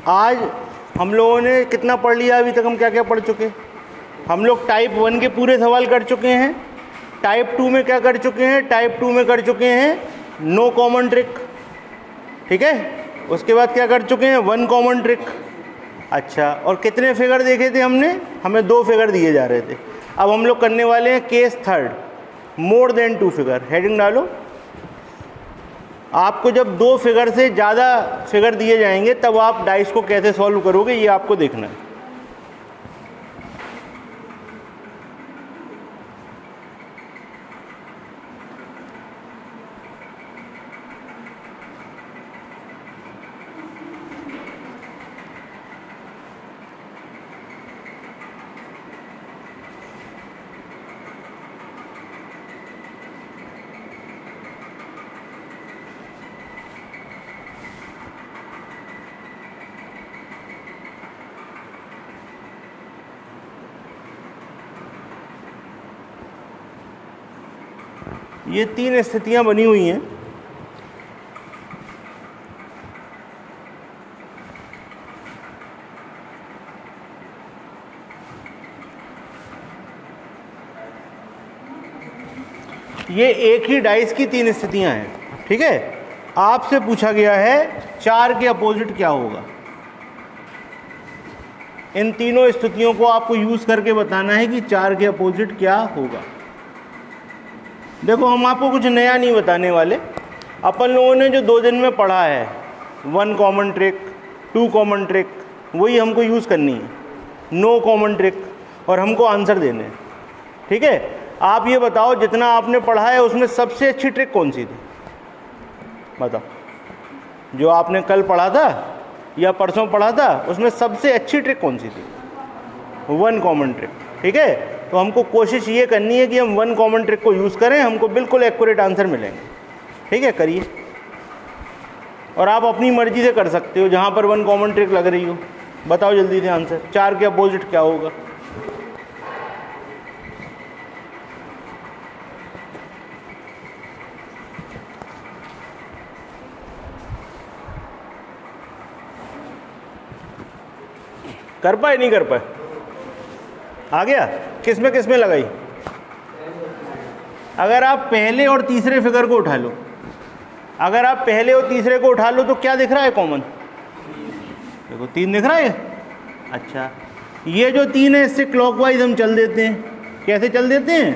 आज हम लोगों ने कितना पढ़ लिया अभी तक? हम क्या क्या पढ़ चुके? हम लोग टाइप 1 के पूरे सवाल कर चुके हैं। टाइप 2 में क्या कर चुके हैं? टाइप 2 में कर चुके हैं नो कॉमन ट्रिक, ठीक है। उसके बाद क्या कर चुके हैं? 1 कॉमन ट्रिक। अच्छा, और कितने फिगर देखे थे हमने? हमें 2 फिगर दिए जा रहे थे। अब हम लोग करने वाले हैं case third, more than 2 figure. Heading डालो। आपको जब 2 फिगर से ज़्यादा फिगर दिए जाएंगे तब आप डाइस को कैसे सॉल्व करोगे ये आपको देखना है। ये 3 स्थितियां बनी हुई हैं। ये एक ही डाइस की 3 स्थितियां हैं, ठीक है। आपसे पूछा गया है 4 के अपोजिट क्या होगा। इन तीनों स्थितियों को आपको यूज करके बताना है कि 4 के अपोजिट क्या होगा। देखो, हम आपको कुछ नया नहीं बताने वाले। अपन लोगों ने जो 2 दिन में पढ़ा है, 1 कॉमन ट्रिक, 2 कॉमन ट्रिक, वही हमको यूज़ करनी है, नो कॉमन ट्रिक, और हमको आंसर देने हैं, ठीक है। आप ये बताओ, जितना आपने पढ़ा है उसमें सबसे अच्छी ट्रिक कौन सी थी? बताओ, जो आपने कल पढ़ा था या परसों पढ़ा था, उसमें सबसे अच्छी ट्रिक कौन सी थी? 1 कॉमन ट्रिक, ठीक है। तो हमको कोशिश ये करनी है कि हम 1 कॉमन ट्रिक को यूज़ करें, हमको बिल्कुल एक्यूरेट आंसर मिलेंगे, ठीक है। करिए, और आप अपनी मर्जी से कर सकते हो जहाँ पर 1 कॉमन ट्रिक लग रही हो। बताओ जल्दी से आंसर, 4 के अपोजिट क्या होगा? कर पाए नहीं कर पाए? आ गया? किस में लगाई? अगर आप पहले और तीसरे फिगर को उठा लो, अगर आप पहले और तीसरे को उठा लो तो क्या दिख रहा है कॉमन? देखो 3 दिख रहा है। अच्छा, ये जो 3 है इससे क्लॉकवाइज हम चल देते हैं। कैसे चल देते हैं?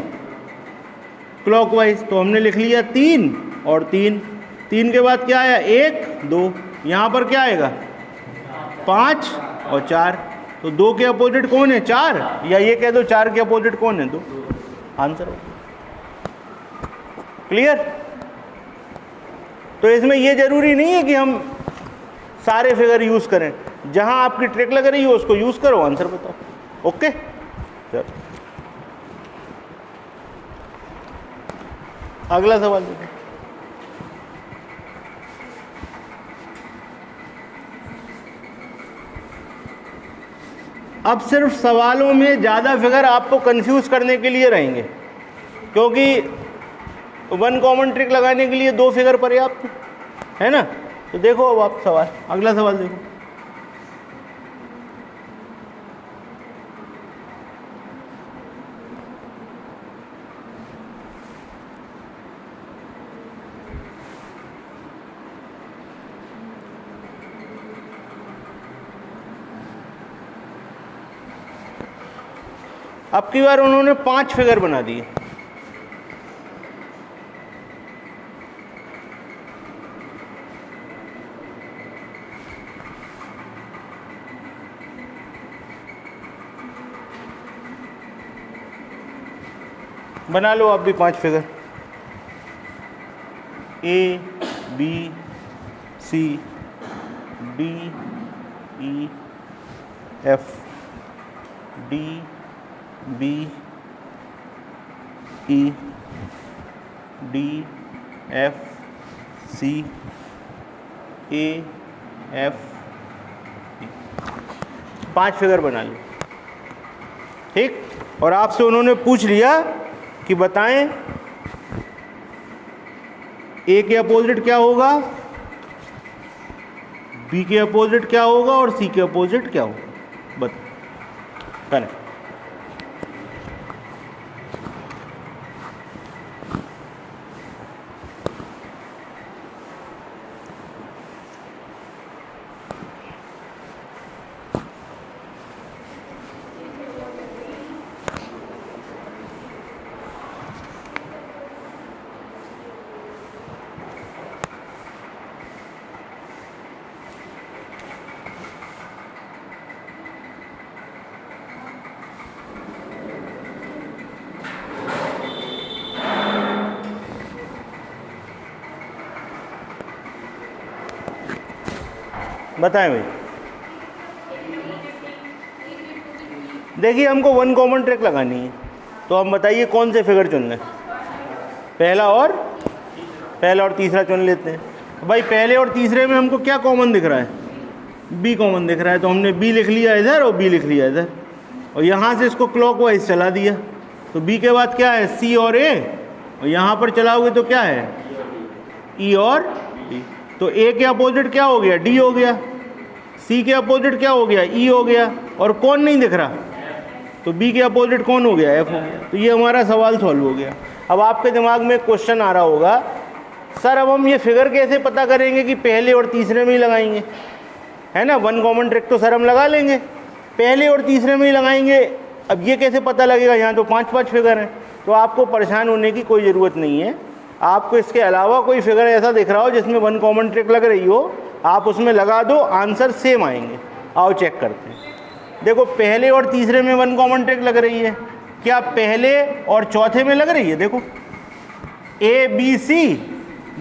क्लॉकवाइज। तो हमने लिख लिया 3 और 3। 3 के बाद क्या आया? 1 2। यहाँ पर क्या आएगा? 5 और 4। तो 2 के अपोजिट कौन है? 4। या ये कह दो 4 के अपोजिट कौन है? 2। आंसर हो। क्लियर? तो इसमें ये जरूरी नहीं है कि हम सारे फिगर यूज करें। जहां आपकी ट्रिक लग रही हो उसको यूज करो, आंसर बताओ। ओके, चलो अगला सवाल देखो। अब सिर्फ सवालों में ज़्यादा फिगर आपको कंफ्यूज करने के लिए रहेंगे, क्योंकि 1 कॉमन ट्रिक लगाने के लिए 2 फिगर पर्याप्त है ना। तो देखो अब आप सवाल, अगला सवाल देखो। अब की बार उन्होंने 5 फिगर बना दिए। बना लो आप भी 5 figure. A B C D E F D B E D F C A F E। 5 figure बना लो, ठीक। और आपसे उन्होंने पूछ लिया कि बताएं A के अपोजिट क्या होगा, B बी के अपोजिट क्या होगा और सी के अपोजिट क्या होगा, बताओ। करें। बताएं भाई। देखिए हमको वन कॉमन ट्रिक लगानी है, तो हम बताइए कौन से फिगर चुन लें। पहला और तीसरा चुन लेते हैं। भाई पहले और तीसरे में हमको क्या कॉमन दिख रहा है, बी कॉमन दिख रहा है, तो हमने बी लिख लिया इधर और बी लिख लिया इधर, और यहाँ से इसको क्लॉकवाइज चला दिया। तो बी के बाद क्या है, सी और ए, और यहाँ पर चलाओगे तो क्या है, ई और डी। तो ए के अपोजिट क्या हो गया, डी हो गया। सी के अपोजिट क्या हो गया, ई हो गया। और कौन नहीं दिख रहा, तो बी के अपोजिट कौन हो गया, एफ हो गया। तो ये हमारा सवाल सॉल्व हो गया। अब आपके दिमाग में एक क्वेश्चन आ रहा होगा, सर अब हम ये फिगर कैसे पता करेंगे कि पहले और तीसरे में ही लगाएंगे, है ना। वन कॉमन ट्रिक तो सर हम लगा लेंगे, पहले और तीसरे में ही लगाएंगे। अब ये कैसे पता लगेगा, यहाँ तो 5-5 फिगर हैं। तो आपको परेशान होने की कोई ज़रूरत नहीं है। आपको इसके अलावा कोई फिगर ऐसा दिख रहा हो जिसमें वन कॉमन ट्रिक लग रही हो, आप उसमें लगा दो, आंसर सेम आएंगे। आओ चेक करते हैं। देखो पहले और तीसरे में वन कॉमन ट्रिक लग रही है, क्या पहले और चौथे में लग रही है, देखो A B C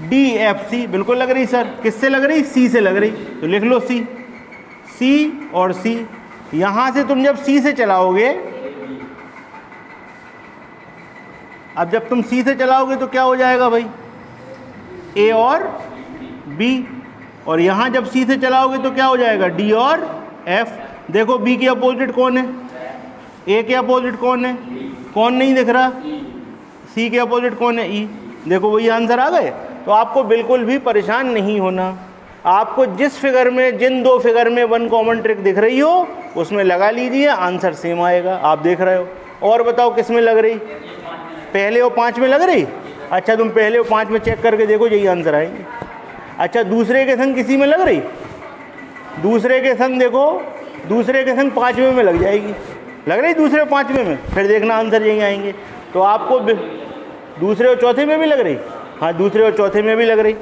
D F C, बिल्कुल लग रही सर। किससे लग रही, सी से लग रही, तो लिख लो सी। सी और सी, यहाँ से तुम जब सी से चलाओगे, अब जब तुम सी से चलाओगे तो क्या हो जाएगा भाई, ए और बी। और यहाँ जब सी से चलाओगे तो क्या हो जाएगा, डी और एफ। देखो बी के अपोजिट कौन है, ए के अपोजिट कौन है, कौन नहीं दिख रहा, सी के अपोजिट कौन है, ई। देखो वही आंसर आ गए। तो आपको बिल्कुल भी परेशान नहीं होना। आपको जिस फिगर में, जिन दो फिगर में वन कॉमन ट्रिक दिख रही हो उसमें लगा लीजिए, आंसर सेम आएगा। आप देख रहे हो। और बताओ किस में लग रही, पहले और 5 में लग रही। अच्छा तुम पहले और 5 में चेक करके देखो, यही आंसर आएंगे। अच्छा दूसरे के संग किसी में लग रही, दूसरे के संग देखो, दूसरे के संग 5वें में लग जाएगी, लग रही दूसरे 5वें में, फिर देखना आंसर यही आएंगे। तो आपको दूसरे और चौथे में भी लग रही, हाँ दूसरे और चौथे में भी लग रही।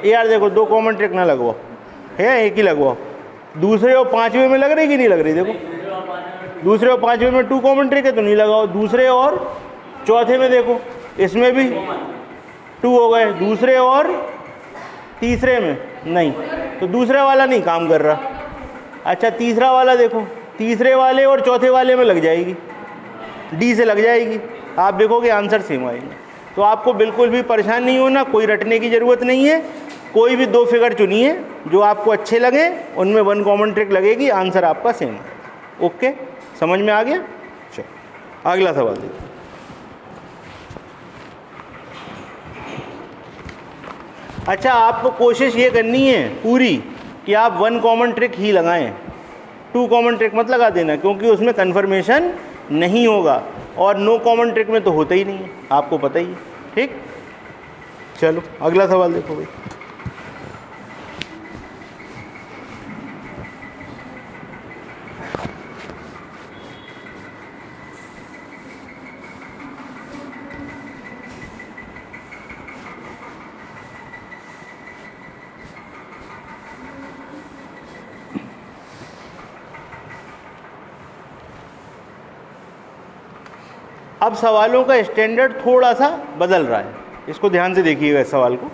यार देखो 2 कॉमन ट्रिक ना लगवाओ, है एक ही लगवाओ। दूसरे और 5वें में लग रही कि नहीं लग रही, देखो दूसरे और 5वें में 2 कॉमन ट्रिक है तो नहीं लगाओ। दूसरे और चौथे में देखो, इसमें भी 2 हो गए, दूसरे और तीसरे में नहीं, तो दूसरे वाला नहीं काम कर रहा। अच्छा तीसरा वाला देखो, तीसरे वाले और चौथे वाले में लग जाएगी, डी से लग जाएगी। आप देखोगे आंसर सेम आएंगे। तो आपको बिल्कुल भी परेशान नहीं होना, कोई रटने की ज़रूरत नहीं है। कोई भी 2 फिगर चुनिए जो आपको अच्छे लगे, उनमें वन कॉमन ट्रिक लगेगी, आंसर आपका सेम है। ओके, समझ में आ गया। चलो अगला सवाल देखिए। अच्छा आपको कोशिश ये करनी है पूरी कि आप वन कॉमन ट्रिक ही लगाएं, 2 कॉमन ट्रिक मत लगा देना, क्योंकि उसमें कन्फर्मेशन नहीं होगा। और नो कॉमन ट्रिक में तो होता ही नहीं है, आपको पता ही है। ठीक, चलो अगला सवाल देखो भाई। अब सवालों का स्टैंडर्ड थोड़ा सा बदल रहा है, इसको ध्यान से देखिएगा इस सवाल को।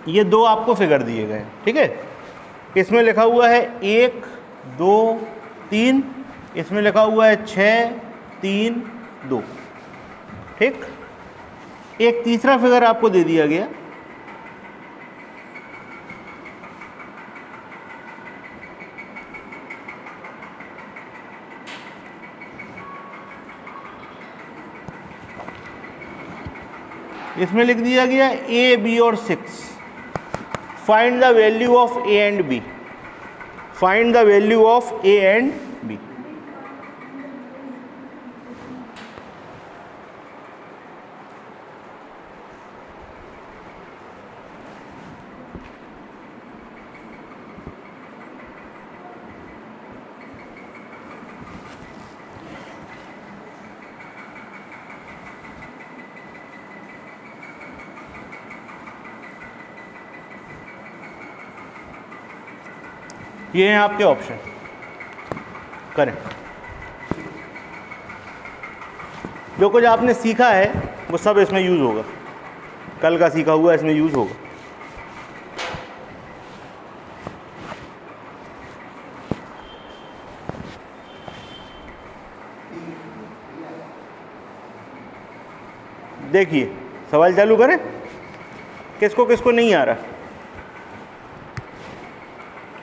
ये दो आपको फिगर दिए गए हैं, ठीक है। इसमें लिखा हुआ है 1 2 3, इसमें लिखा हुआ है 6 3 2, ठीक। एक तीसरा फिगर आपको दे दिया गया, इसमें लिख दिया गया ए बी और 6। Find the value of A and B, find the value of A and B. ये हैं आपके ऑप्शन, करें। जो कुछ आपने सीखा है वो सब इसमें यूज़ होगा, कल का सीखा हुआ इसमें यूज़ होगा। देखिए सवाल चालू करें, किसको किसको नहीं आ रहा।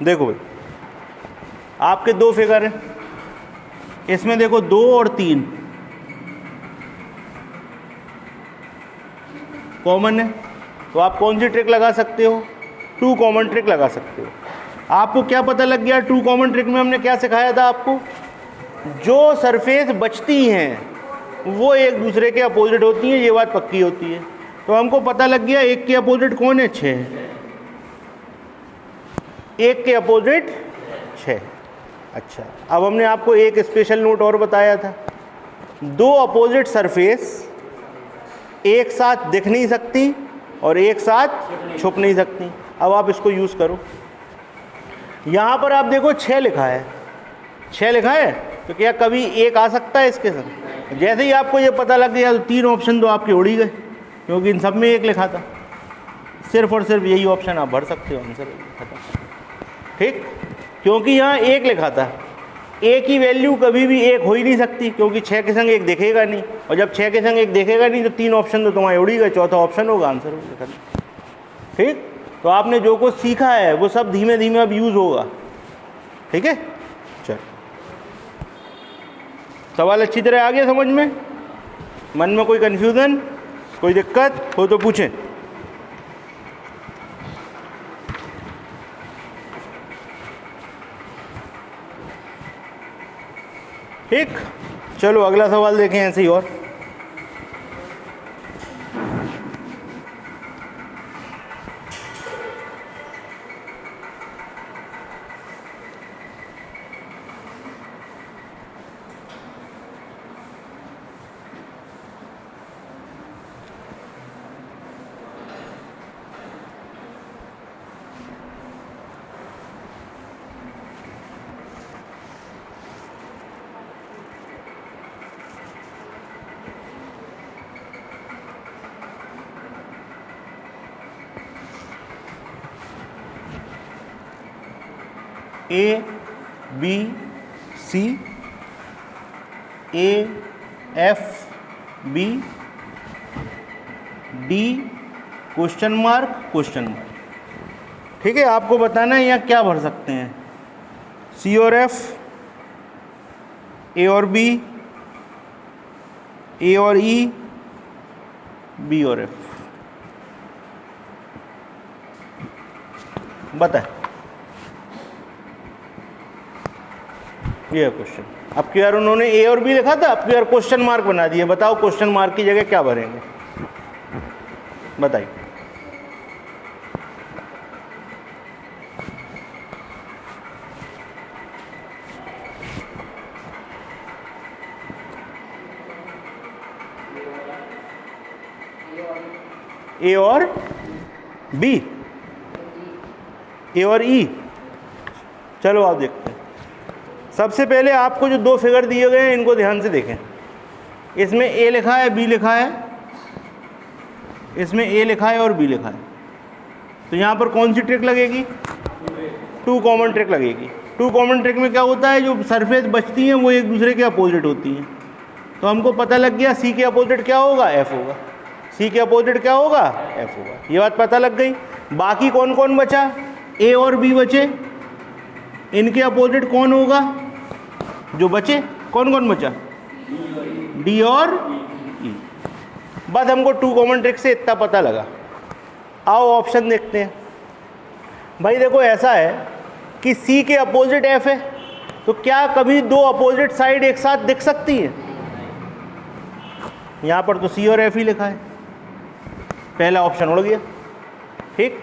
देखो भाई, आपके दो फिगर हैं, इसमें देखो 2 और 3 कॉमन है, तो आप कौन सी ट्रिक लगा सकते हो? 2 कॉमन ट्रिक लगा सकते हो। आपको क्या पता लग गया 2 कॉमन ट्रिक में? हमने क्या सिखाया था आपको? जो सरफेस बचती हैं वो एक दूसरे के अपोजिट होती हैं, ये बात पक्की होती है। तो हमको पता लग गया एक के अपोजिट कौन है? 6। एक के अपोजिट 6। अच्छा, अब हमने आपको एक स्पेशल नोट और बताया था, 2 अपोजिट सरफेस एक साथ दिख नहीं सकती और एक साथ छुप नहीं सकती। अब आप इसको यूज़ करो। यहाँ पर आप देखो 6 लिखा है, 6 लिखा है, तो क्या कभी एक आ सकता है इसके साथ? जैसे ही आपको ये पता लग गया तो 3 ऑप्शन तो आपके उड़ ही गए, क्योंकि इन सब में एक लिखा था। सिर्फ और सिर्फ यही ऑप्शन आप भर सकते हो, आंसर खत्म, ठीक। क्योंकि यहाँ एक लिखा था, ए की वैल्यू कभी भी एक हो ही नहीं सकती, क्योंकि 6 के संग एक देखेगा नहीं, और जब 6 के संग एक देखेगा नहीं तो 3 ऑप्शन तो तुम्हारे उड़ ही गए, चौथा ऑप्शन होगा आंसर होगा, ठीक। तो आपने जो कुछ सीखा है वो सब धीमे धीमे अब यूज़ होगा, ठीक है। चल, सवाल अच्छी तरह आ गया समझ में? मन में कोई कन्फ्यूज़न, कोई दिक्कत हो तो पूछें। ठीक, चलो अगला सवाल देखें ऐसे ही। और A B C, A F B D question mark, ठीक है। आपको बताना है यहाँ क्या भर सकते हैं, C और F, A और B, A और E, B और F। बताए ये क्वेश्चन। अब की बार उन्होंने ए और बी लिखा था, अब की बार क्वेश्चन मार्क बना दिए। बताओ क्वेश्चन मार्क की जगह क्या भरेंगे, बताइए। ए और बी, ए और ई। चलो आप देखते हैं। सबसे पहले आपको जो 2 फिगर दिए गए हैं इनको ध्यान से देखें। इसमें ए लिखा है, बी लिखा है, इसमें ए लिखा है और बी लिखा है। तो यहाँ पर कौन सी ट्रिक लगेगी? 2 कॉमन ट्रिक लगेगी। 2 कॉमन ट्रिक में क्या होता है, जो सरफेस बचती हैं वो एक दूसरे के अपोजिट होती हैं। तो हमको पता लग गया सी के अपोजिट क्या होगा? एफ होगा। सी के अपोजिट क्या होगा? एफ होगा। ये बात पता लग गई। बाकी कौन कौन बचा? ए और बी बचे। इनके अपोजिट कौन होगा जो बचे? कौन कौन बचा? डी और ई। बस हमको 2 कॉमन ट्रिक से इतना पता लगा। आओ ऑप्शन देखते हैं। भाई देखो ऐसा है कि सी के अपोजिट एफ है, तो क्या कभी 2 अपोजिट साइड एक साथ दिख सकती है? यहाँ पर तो सी और एफ ही लिखा है, पहला ऑप्शन उड़ गया। ठीक,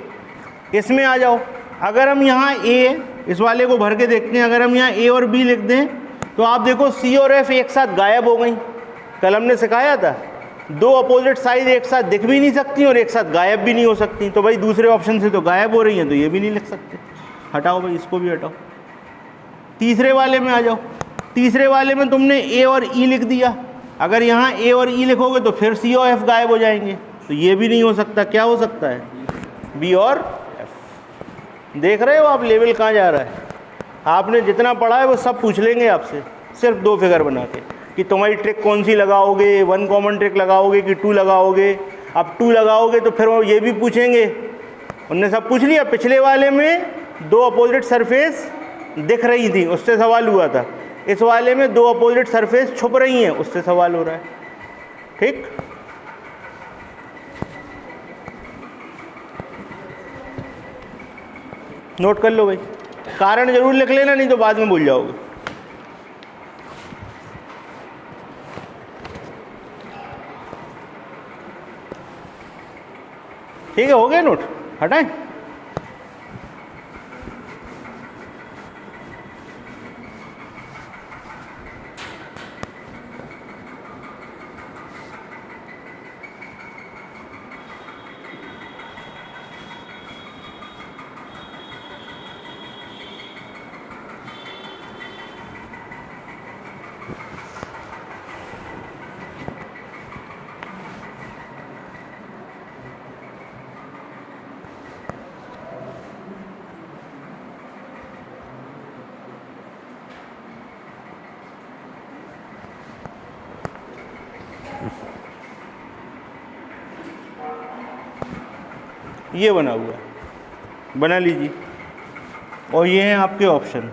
इसमें आ जाओ। अगर हम यहाँ ए, इस वाले को भर के देखते हैं, अगर हम यहाँ ए और बी लिख दें तो आप देखो सी और एफ एक साथ गायब हो गई। कल हमने सिखाया था 2 अपोजिट साइड एक साथ दिख भी नहीं सकती और एक साथ गायब भी नहीं हो सकती। तो भाई दूसरे ऑप्शन से तो गायब हो रही हैं, तो ये भी नहीं लिख सकते। हटाओ भाई, इसको भी हटाओ। तीसरे वाले में आ जाओ। तीसरे वाले में तुमने ए और ई लिख दिया। अगर यहाँ ए और ई लिखोगे तो फिर सी और एफ गायब हो जाएंगे, तो ये भी नहीं हो सकता। क्या हो सकता है? बी और एफ। देख रहे हो आप लेवल कहाँ जा रहा है? आपने जितना पढ़ा है वो सब पूछ लेंगे आपसे, सिर्फ 2 फिगर बना के कि तुम्हारी ट्रिक कौन सी लगाओगे, 1 कॉमन ट्रिक लगाओगे कि 2 लगाओगे। अब 2 लगाओगे तो फिर वो ये भी पूछेंगे। उनने सब पूछ लिया। पिछले वाले में 2 अपोजिट सरफेस दिख रही थी, उससे सवाल हुआ था। इस वाले में 2 अपोजिट सरफेस छुप रही हैं, उससे सवाल हो रहा है। ठीक, नोट कर लो भाई। कारण जरूर लिख लेना, नहीं तो बाद में भूल जाओगे। ठीक है, हो गया नोट? हटाएं। ये बना हुआ है, बना लीजिए। और ये हैं आपके ऑप्शन।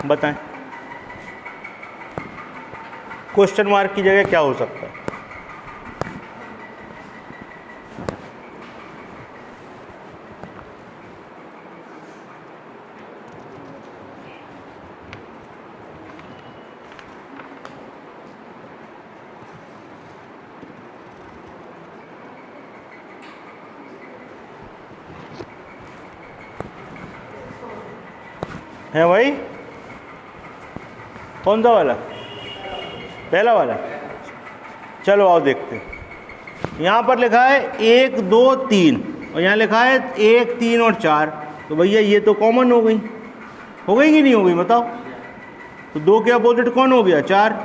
बताएं क्वेश्चन मार्क की जगह क्या हो सकता है? है भाई? कौन सा वाला? पहला वाला। चलो आओ देखते हैं। यहाँ पर लिखा है 1 2 3 और यहाँ लिखा है 1 3 और 4। तो भैया ये तो कॉमन हो गई कि नहीं हो गई? बताओ। तो 2 के अपोजिट कौन हो गया? 4।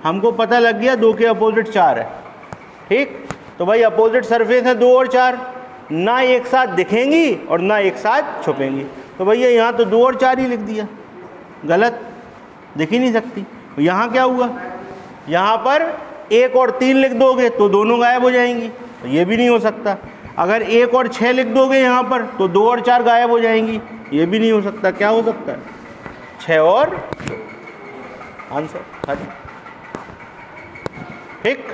हमको पता लग गया 2 के अपोजिट 4 है। ठीक, तो भाई अपोजिट सरफेस है 2 और 4, ना एक साथ दिखेंगी और ना एक साथ छुपेंगी। तो भैया यहाँ तो 2 और 4 ही लिख दिया, गलत, दिख ही नहीं सकती। यहाँ क्या हुआ? यहाँ पर 1 और 3 लिख दोगे तो दोनों गायब हो जाएंगी, तो ये भी नहीं हो सकता। अगर 1 और 6 लिख दोगे यहाँ पर तो 2 और 4 गायब हो जाएंगी, ये भी नहीं हो सकता। क्या हो सकता है? 6 और 2। आंसर। ठीक,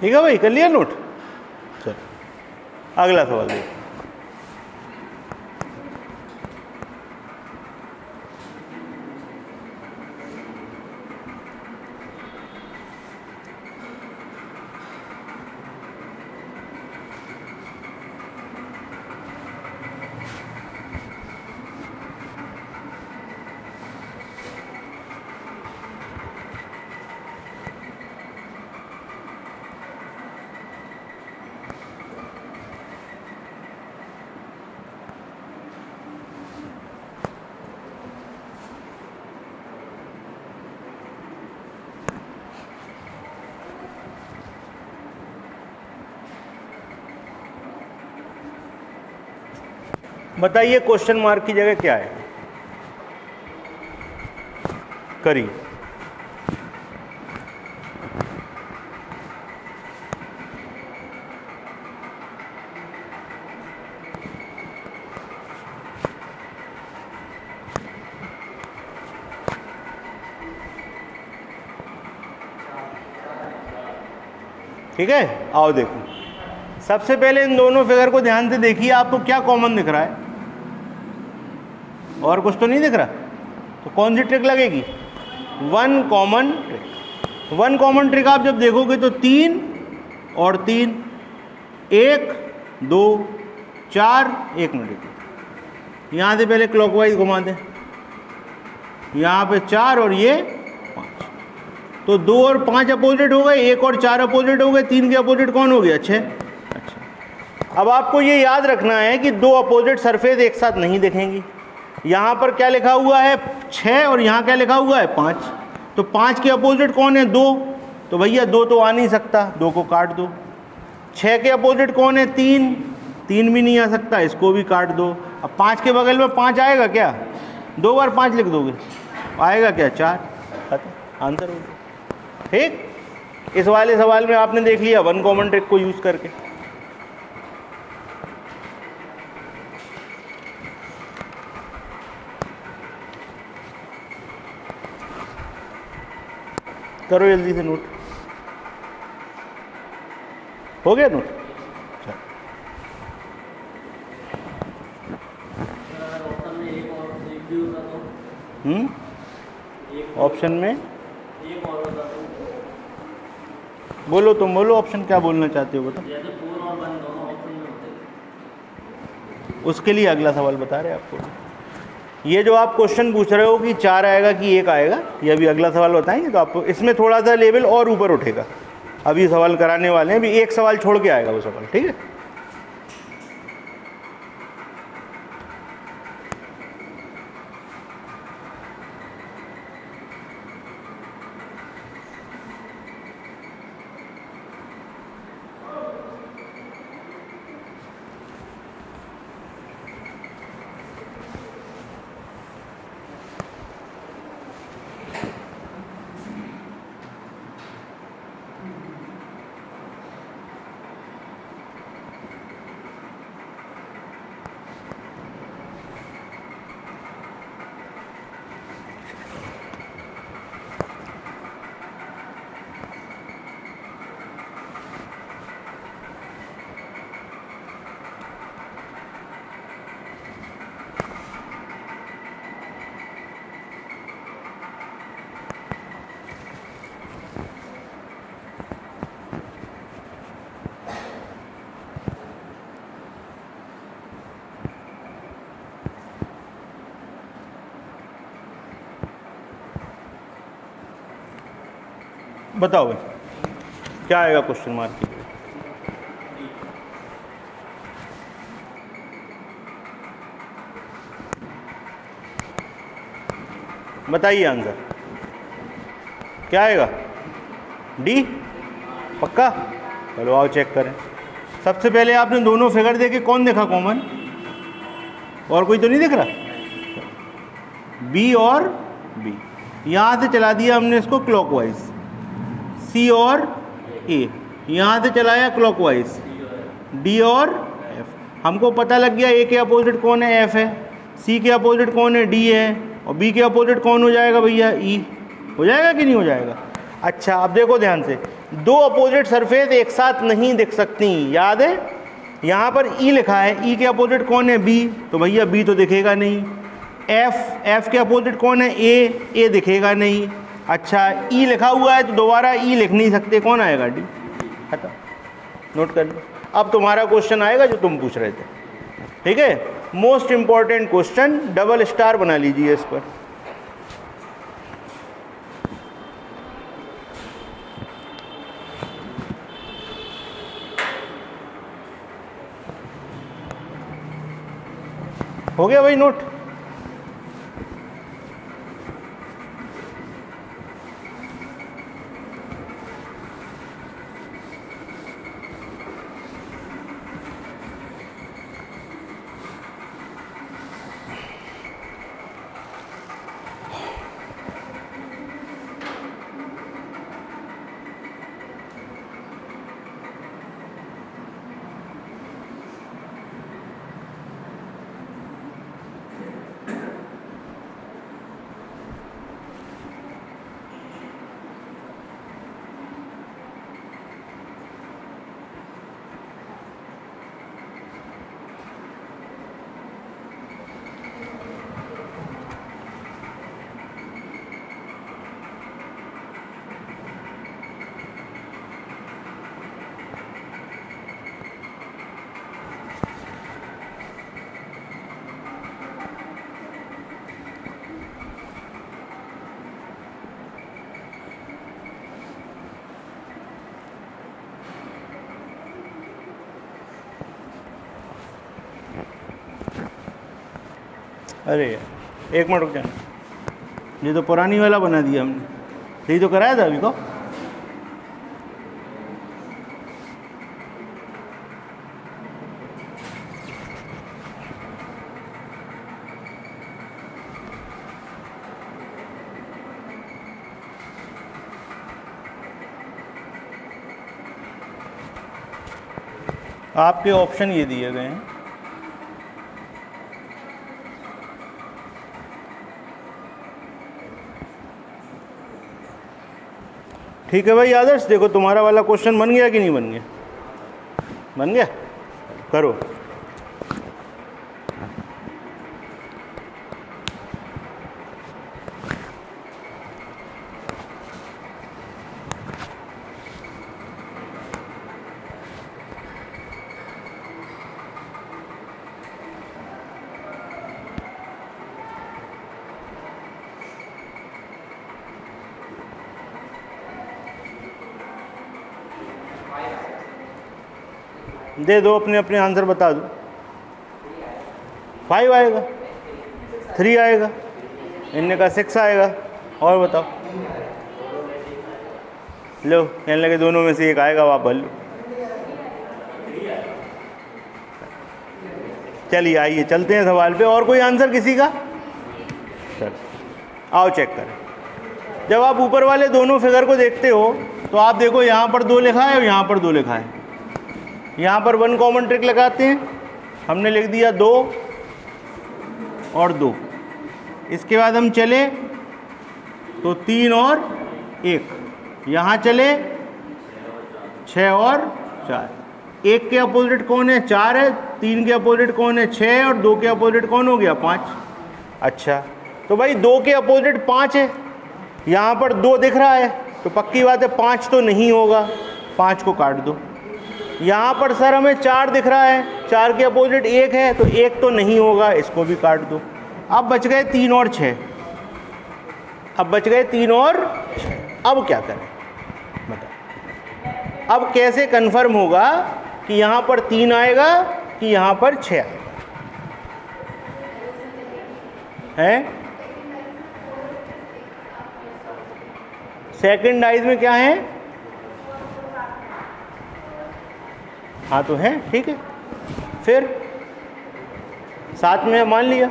ठीक है भाई, कर लिया नोट? चलो अगला सवाल देखो। बताइए क्वेश्चन मार्क की जगह क्या है? करिए। ठीक है, आओ देखो। सबसे पहले इन दोनों फिगर को ध्यान से देखिए, आपको क्या कॉमन दिख रहा है? और कुछ तो नहीं दिख रहा? तो कौन सी ट्रिक लगेगी? One common trick. One common trick आप जब देखोगे तो 3 और 3, 1 2 4, 1 मिनट। यहाँ से पहले क्लॉकवाइज घुमा दें, यहाँ पे 4 और ये 5, तो 2 और 5 अपोजिट हो गए, 1 और 4 अपोजिट हो गए, 3 के अपोजिट कौन हो गया? 6। अच्छा, अब आपको ये याद रखना है कि 2 अपोजिट सरफेस एक साथ नहीं दिखेंगी। यहाँ पर क्या लिखा हुआ है? 6, और यहाँ क्या लिखा हुआ है? 5। तो 5 के अपोजिट कौन है? 2। तो भैया 2 तो आ नहीं सकता, 2 को काट दो। 6 के अपोजिट कौन है? 3। 3 भी नहीं आ सकता, इसको भी काट दो। अब 5 के बगल में 5 आएगा क्या? 2 बार 5 लिख दोगे, आएगा क्या? 4। खत्म, आंसर हो गया। ठीक, इस वाले सवाल में आपने देख लिया वन कॉमन ट्रिक को यूज करके। करो जल्दी से नोट। हो गया नोट? ऑप्शन में बोलो, तुम बोलो ऑप्शन क्या बोलना चाहते हो, बताओ। उसके लिए अगला सवाल बता रहे हैं आपको। ये जो आप क्वेश्चन पूछ रहे हो कि 4 आएगा कि 1 आएगा, ये अभी अगला सवाल बताएंगे, तो आपको इसमें थोड़ा सा लेवल और ऊपर उठेगा। अभी सवाल कराने वाले हैं, अभी एक सवाल छोड़ के आएगा वो सवाल। ठीक है, बताओ भाई क्या आएगा क्वेश्चन मार्क की? बताइए आंसर क्या आएगा? डी? पक्का? चलो आओ चेक करें। सबसे पहले आपने दोनों फिगर देखे, कौन देखा कॉमन? और कोई तो नहीं दिख रहा? बी और बी। यहाँ से चला दिया हमने इसको क्लॉकवाइज, सी और ए। यहाँ से चलाया क्लॉकवाइज, डी और एफ। हमको पता लग गया ए के अपोजिट कौन है? एफ है। सी के अपोजिट कौन है? डी है। और बी के अपोजिट कौन हो जाएगा भैया? ई। हो जाएगा कि नहीं हो जाएगा? अच्छा, अब देखो ध्यान से, 2 अपोजिट सरफेस एक साथ नहीं दिख सकती, याद है? यहाँ पर ई लिखा है, ई के अपोजिट कौन है? बी। तो भैया बी तो दिखेगा नहीं। एफ के अपोजिट कौन है? ए दिखेगा नहीं। अच्छा, ई लिखा हुआ है तो दोबारा ई लिख नहीं सकते, कौन आएगा? डी। खत्म, नोट कर लो। अब तुम्हारा क्वेश्चन आएगा जो तुम पूछ रहे थे। ठीक है, most important question, double star बना लीजिए इस पर। हो गया भाई नोट? अरे एक मिनट रुक जाना, ये तो पुरानी वाला बना दिया हमने, यही तो कराया था अभी को। आपके ऑप्शन ये दिए गए हैं। ठीक है भाई आदर्श, देखो तुम्हारा वाला क्वेश्चन बन गया कि नहीं बन गया? बन गया, करो। दे दो, अपने अपने आंसर बता दो। 5 आएगा, 3 आएगा, इनने का 6 आएगा, और बताओ। लो, कहने लगे दोनों में से एक आएगा, आप भर लो। चलिए आइए चलते हैं सवाल पे। और कोई आंसर किसी का? चल आओ चेक करें। जब आप ऊपर वाले दोनों फिगर को देखते हो तो आप देखो यहाँ पर 2 लिखा है और यहाँ पर 2 लिखा है। यहाँ पर 1 कॉमन ट्रिक लगाते हैं, हमने लिख दिया 2 और 2। इसके बाद हम चले तो 3 और 1, यहाँ चले 6 और 4। 1 के अपोजिट कौन है? 4 है। 3 के अपोजिट कौन है? 6 है। और 2 के अपोजिट कौन हो गया? 5। अच्छा, तो भाई 2 के अपोजिट 5 है, यहाँ पर 2 दिख रहा है तो पक्की बात है 5 तो नहीं होगा, 5 को काट दो। यहाँ पर सर हमें 4 दिख रहा है, 4 के अपोजिट 1 है तो 1 तो नहीं होगा, इसको भी काट दो। अब बच गए 3 और 6। अब बच गए 3 और 6। अब क्या करें बताओ? अब कैसे कंफर्म होगा कि यहाँ पर 3 आएगा कि यहाँ पर 6 आएगा? है सेकंड आइज में क्या है? हाँ तो है, ठीक है। फिर साथ में मान लिया।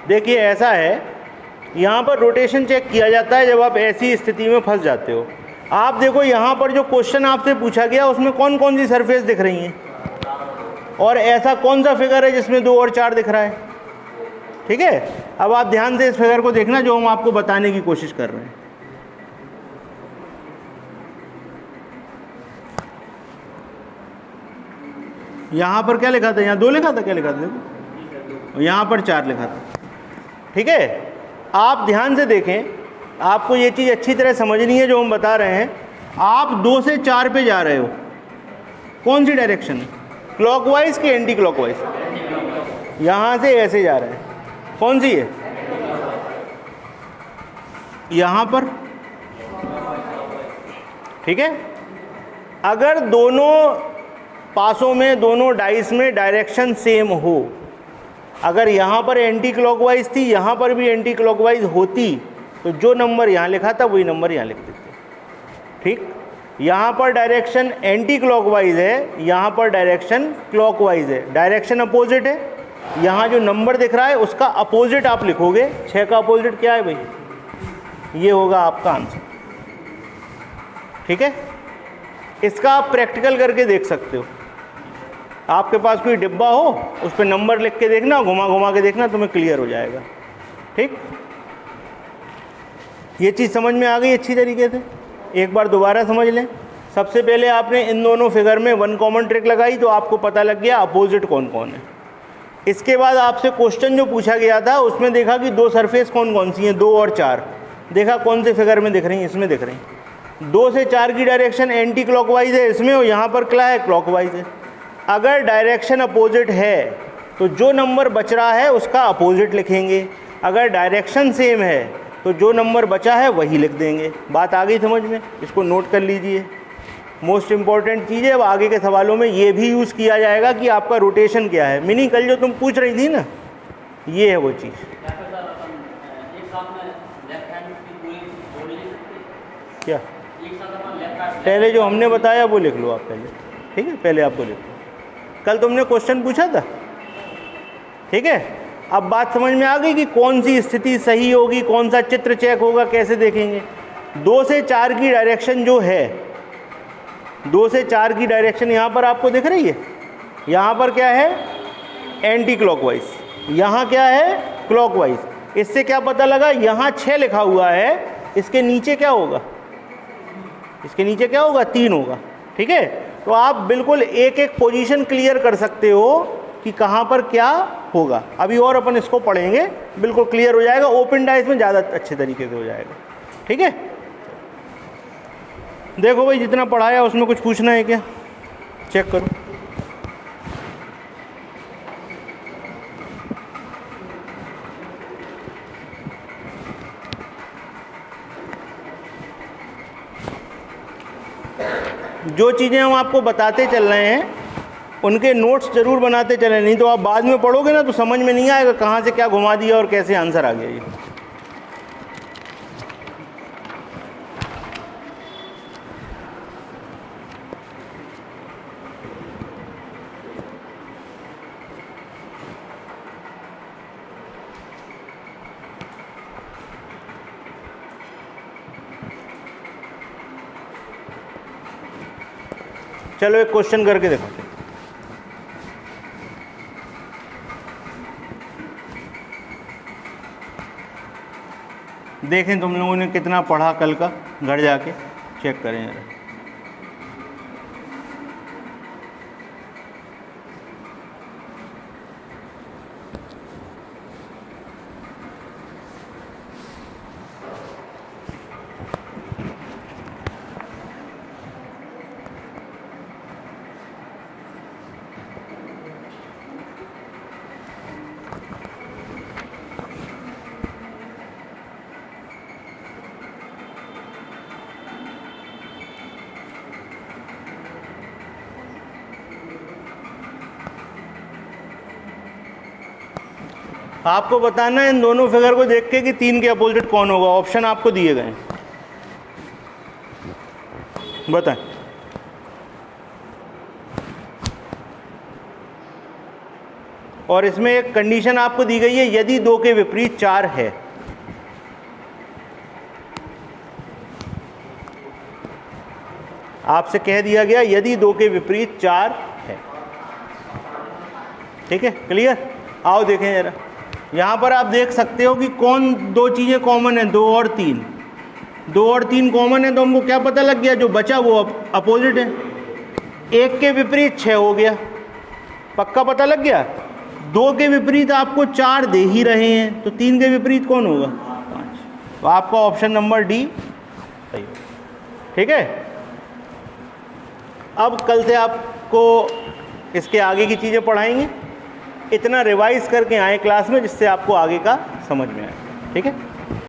देखिए ऐसा है, यहाँ पर रोटेशन चेक किया जाता है जब आप ऐसी स्थिति में फंस जाते हो। आप देखो यहाँ पर जो क्वेश्चन आपसे पूछा गया उसमें कौन कौन सी सरफेस दिख रही हैं, और ऐसा कौन सा फिगर है जिसमें 2 और 4 दिख रहा है? ठीक है, अब आप ध्यान से इस फिगर को देखना जो हम आपको बताने की कोशिश कर रहे हैं। यहाँ पर क्या लिखा था? यहाँ 2 लिखा था, क्या लिखा था देखो, यहाँ पर 4 लिखा था। ठीक है, आप ध्यान से देखें, आपको ये चीज़ अच्छी तरह समझनी है जो हम बता रहे हैं। आप 2 से 4 पे जा रहे हो, कौन सी डायरेक्शन है? क्लॉकवाइज कि एंटी क्लॉकवाइज? यहाँ से ऐसे जा रहे हैं, कौन सी है? यहाँ पर। ठीक है, अगर दोनों पासों में, दोनों डाइस में डायरेक्शन सेम हो, अगर यहाँ पर एंटी क्लॉकवाइज थी, यहाँ पर भी एंटी क्लॉकवाइज होती, तो जो नंबर यहाँ लिखा था वही नंबर यहाँ लिख देते। ठीक, यहाँ पर डायरेक्शन एंटी क्लॉकवाइज है, यहाँ पर डायरेक्शन क्लॉकवाइज है, डायरेक्शन अपोजिट है। यहाँ जो नंबर दिख रहा है उसका अपोजिट आप लिखोगे। 6 का अपोजिट क्या है भाई? ये होगा आपका आंसर। ठीक है, इसका आप प्रैक्टिकल करके देख सकते हो। आपके पास कोई डिब्बा हो, उस पर नंबर लिख के देखना, घुमा घुमा के देखना, तुम्हें क्लियर हो जाएगा। ठीक, ये चीज़ समझ में आ गई अच्छी तरीके से? एक बार दोबारा समझ लें। सबसे पहले आपने इन दोनों फिगर में 1 कॉमन ट्रिक लगाई तो आपको पता लग गया अपोजिट कौन कौन है। इसके बाद आपसे क्वेश्चन जो पूछा गया था उसमें देखा कि 2 सरफेस कौन कौन सी हैं, 2 और 4। देखा कौन से फिगर में दिख रही हैं, इसमें दिख रही हैं। 2 से 4 की डायरेक्शन एंटी क्लॉकवाइज है इसमें, और यहाँ पर क्या है? क्लॉकवाइज है। अगर डायरेक्शन अपोजिट है तो जो नंबर बच रहा है उसका अपोजिट लिखेंगे। अगर डायरेक्शन सेम है तो जो नंबर बचा है वही लिख देंगे। बात आ गई समझ में, इसको नोट कर लीजिए। मोस्ट इम्पॉर्टेंट चीज़ है, अब आगे के सवालों में ये भी यूज़ किया जाएगा कि आपका रोटेशन क्या है। मिनी कल जो तुम पूछ रही थी ना, ये है वो चीज़। क्या पहले जो हमने बताया वो लिख लो आप पहले, ठीक है, पहले आपको लिख लो। कल तुमने क्वेश्चन पूछा था, ठीक है। अब बात समझ में आ गई कि कौन सी स्थिति सही होगी, कौन सा चित्र चेक होगा, कैसे देखेंगे। 2 से 4 की डायरेक्शन जो है, 2 से 4 की डायरेक्शन यहाँ पर आपको दिख रही है। यहाँ पर क्या है, एंटी क्लॉकवाइज, यहाँ क्या है, क्लॉकवाइज। इससे क्या पता लगा, यहाँ 6 लिखा हुआ है, इसके नीचे क्या होगा, इसके नीचे क्या होगा, 3 होगा, ठीक है। तो आप बिल्कुल एक एक पोजीशन क्लियर कर सकते हो कि कहाँ पर क्या होगा। अभी और अपन इसको पढ़ेंगे, बिल्कुल क्लियर हो जाएगा। ओपन डाइस में ज़्यादा अच्छे तरीके से हो जाएगा, ठीक है। देखो भाई, जितना पढ़ाया उसमें कुछ पूछना है क्या, चेक करो। जो चीज़ें हम आपको बताते चल रहे हैं उनके नोट्स ज़रूर बनाते चलें, नहीं तो आप बाद में पढ़ोगे ना तो समझ में नहीं आएगा कहाँ से क्या घुमा दिया और कैसे आंसर आ गया ये। चलो एक क्वेश्चन करके देखो। देखें तुम लोगों ने कितना पढ़ा कल का, घर जाके चेक करें जरा। आपको बताना है इन दोनों फिगर को देख के कि 3 के अपोजिट कौन होगा। ऑप्शन आपको दिए गए हैं, बताएं। और इसमें एक कंडीशन आपको दी गई है, यदि 2 के विपरीत 4 है। आपसे कह दिया गया यदि 2 के विपरीत 4 है, ठीक है, क्लियर। आओ देखें जरा, यहाँ पर आप देख सकते हो कि कौन 2 चीज़ें कॉमन है, 2 और 3। 2 और 3 कॉमन है तो हमको क्या पता लग गया, जो बचा वो अपोजिट है। 1 के विपरीत 6 हो गया, पक्का पता लग गया। 2 के विपरीत आपको 4 दे ही रहे हैं, तो 3 के विपरीत कौन होगा, 5। तो आपका ऑप्शन नंबर डी सही होगा, ठीक है। अब कल से आपको इसके आगे की चीज़ें पढ़ाएंगे। इतना रिवाइज करके आए क्लास में जिससे आपको आगे का समझ में आए, ठीक है।